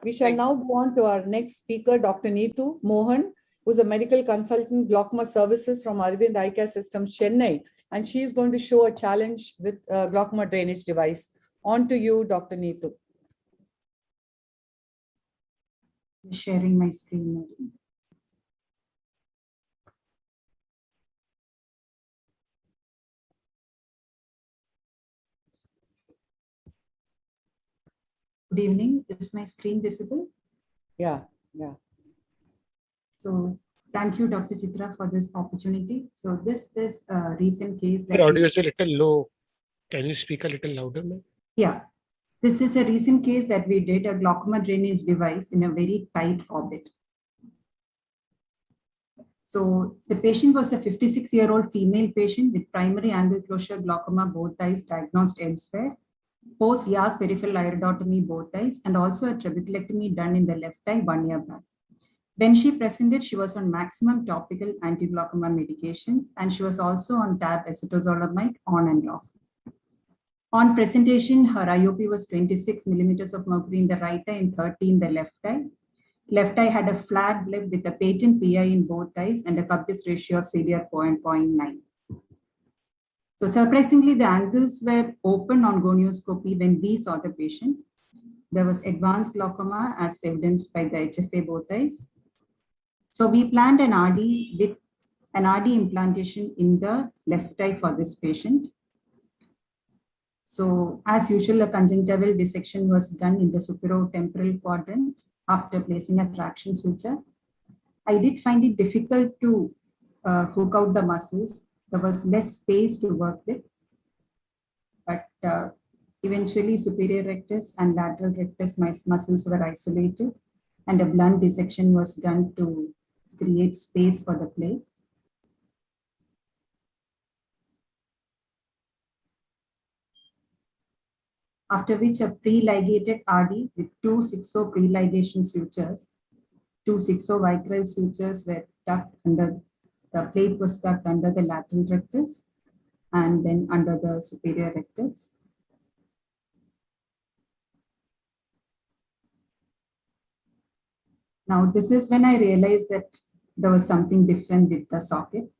We shall now go on to our next speaker, Dr. Neetu Mohan, who's a medical consultant, glaucoma services from Arvind Eye Care Systems, Chennai. And she is going to show a challenge with a glaucoma drainage device. On to you, Dr. Neetu. Sharing my screen. Good evening. Is my screen visible? Yeah. So thank you, Dr. Chitra, for this opportunity. So this is a recent case that the audio is a little low. Can you speak a little louder, ma'am? Yeah. This is a recent case that we did a glaucoma drainage device in a very tight orbit. So the patient was a 56-year-old female patient with primary angle closure glaucoma, both eyes diagnosed elsewhere, post-YAG peripheral iridotomy, both eyes, and also a trabeculectomy done in the left eye 1 year back. When she presented, she was on maximum topical anti-glaucoma medications, and she was also on tab acetazolamide on and off. On presentation, her IOP was 26 millimeters of mercury in the right eye and 30 in the left eye. Left eye had a flat blip with a patent PI in both eyes and a cup-disc ratio of CDR 0.9. So surprisingly, the angles were open on gonioscopy when we saw the patient. There was advanced glaucoma as evidenced by the HFA both eyes. So we planned an RD with an RD implantation in the left eye for this patient. So as usual, a conjunctival dissection was done in the superotemporal quadrant after placing a traction suture. I did find it difficult to hook out the muscles. There was less space to work with, but eventually superior rectus and lateral rectus muscles were isolated and a blunt dissection was done to create space for the plate. After which a pre-ligated RD with 2 6-0 pre-ligation sutures, 2 6-0 vicryl sutures were tucked under, the plate was tucked under the lateral rectus and then under the superior rectus. Now this is when I realized that there was something different with the socket.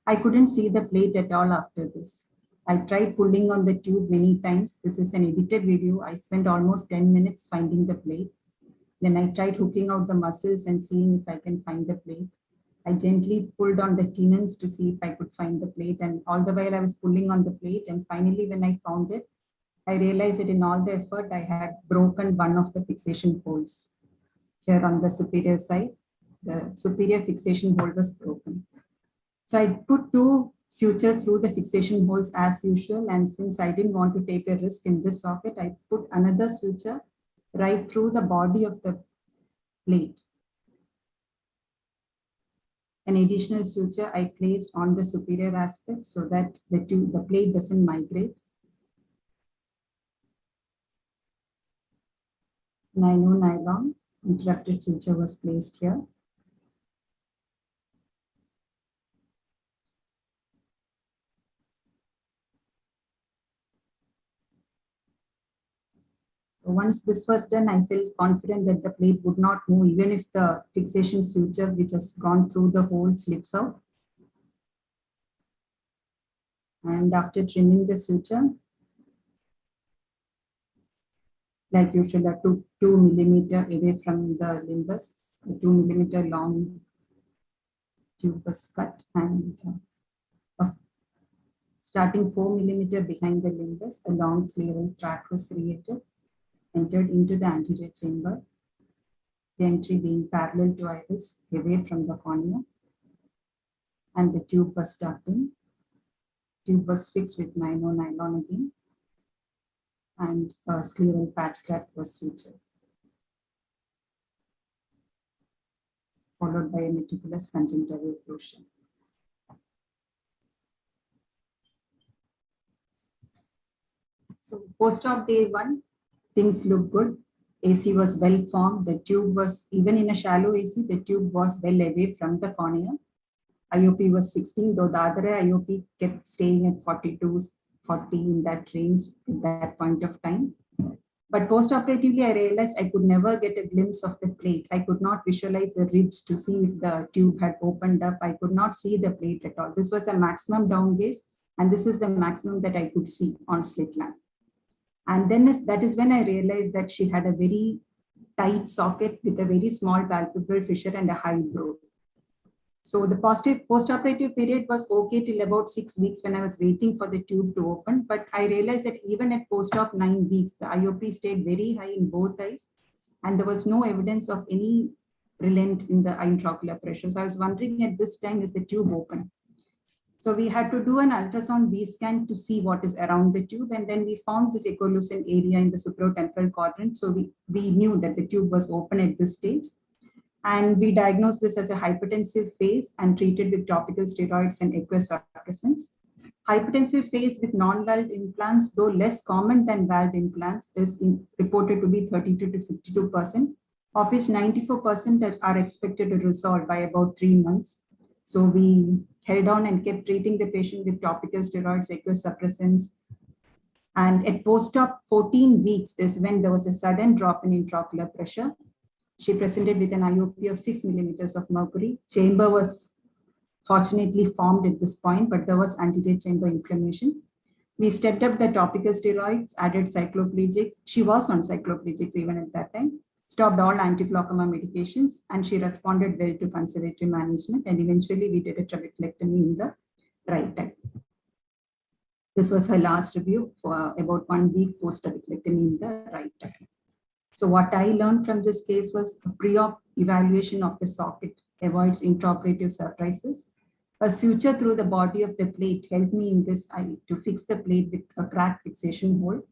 I couldn't see the plate at all after this. I tried pulling on the tube many times. This is an edited video. I spent almost 10 minutes finding the plate. Then I tried hooking out the muscles and seeing if I can find the plate. I gently pulled on the tenons to see if I could find the plate. And all the while I was pulling on the plate. And finally, when I found it, I realized that in all the effort, I had broken one of the fixation holes. Here on the superior side, the superior fixation hole was broken. So I put 2 sutures through the fixation holes as usual. And since I didn't want to take a risk in this socket, I put another suture right through the body of the plate. An additional suture I placed on the superior aspect so that the plate doesn't migrate. Nylon interrupted suture was placed here. Once this was done, I felt confident that the plate would not move even if the fixation suture which has gone through the hole slips out. And after trimming the suture, like usual, a 2 millimeter away from the limbus, a 2 millimeter long tube was cut and starting 4 millimeter behind the limbus, a long scleral tract was created. Entered into the anterior chamber, the entry being parallel to iris, away from the cornea, and the tube was tucked in. Tube was fixed with nylon again, and a scleral patch graft was sutured, followed by a meticulous conjunctival occlusion. So post-op day 1, things look good. AC was well formed. The tube was, even in a shallow AC, the tube was well away from the cornea. IOP was 16, though the other IOP kept staying at 42, 40 in that range at that point of time. But post-operatively, I realized I could never get a glimpse of the plate. I could not visualize the ridge to see if the tube had opened up. I could not see the plate at all. This was the maximum down gaze, and this is the maximum that I could see on slit lamp. And then that is when I realized that she had a very tight socket with a very small palpebral fissure and a high brow. So the post-operative period was okay till about 6 weeks when I was waiting for the tube to open. But I realized that even at post-op 9 weeks, the IOP stayed very high in both eyes, and there was no evidence of any relent in the intraocular pressure. So I was wondering at this time, is the tube open? So we had to do an ultrasound B scan to see what is around the tube. And then we found this echolucent area in the supratemporal quadrant. So we knew that the tube was open at this stage. And we diagnosed this as a hypertensive phase and treated with topical steroids and aqueous suppressants. Hypertensive phase with non-valved implants, though less common than valved implants, is reported to be 32 to 52%, of which 94% are expected to resolve by about 3 months. So we held on and kept treating the patient with topical steroids, aqueous suppressants. And at post-op 14 weeks is when there was a sudden drop in intraocular pressure. She presented with an IOP of 6 millimeters of mercury. Chamber was fortunately formed at this point, but there was anterior chamber inflammation. We stepped up the topical steroids, added cycloplegics. She was on cycloplegics even at that time, stopped all anti-glaucoma medications, and she responded well to conservative management. And eventually we did a trabeculectomy in the right eye. This was her last review for about 1 week post-trabeculectomy in the right eye. So what I learned from this case was a pre-op evaluation of the socket avoids intraoperative surprises. A suture through the body of the plate helped me in this eye to fix the plate with a crack fixation hole.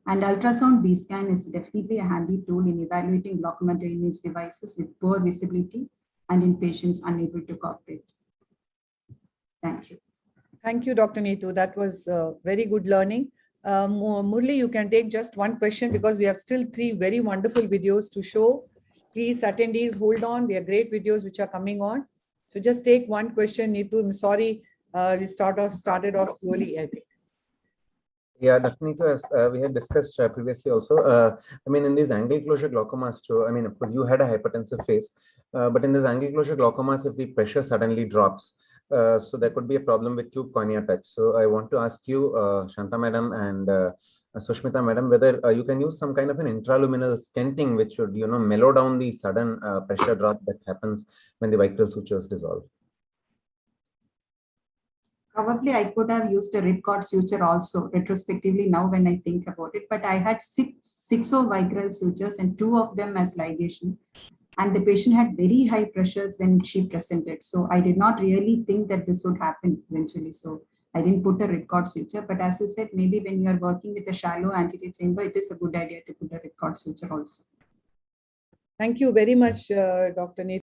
And ultrasound B scan is definitely a handy tool in evaluating glaucoma drainage devices with poor visibility and in patients unable to cooperate. Thank you. Thank you, Dr. Neetu. That was very good learning. Murli, you can take just one question because we have still 3 very wonderful videos to show. Please, attendees, hold on. They are great videos which are coming on. So just take one question, Neetu. I'm sorry, we started off slowly, I think. Yeah, Dr. Neetu, as we had discussed previously also, I mean, in these angle closure glaucomas too, I mean, of course, you had a hypertensive phase, but in this angle closure glaucomas, if the pressure suddenly drops, so there could be a problem with tube cornea touch. So I want to ask you, Shanta madam and Sushmita madam, whether you can use some kind of an intraluminal stenting, which should, mellow down the sudden pressure drop that happens when the vitreal sutures dissolve. Probably I could have used a ripcord suture also retrospectively now when I think about it, but I had six vicryl sutures and 2 of them as ligation. And the patient had very high pressures when she presented. So I did not really think that this would happen eventually. So I didn't put a ripcord suture, but as you said, maybe when you are working with a shallow anterior chamber, it is a good idea to put a ripcord suture also. Thank you very much, Dr. Neetu.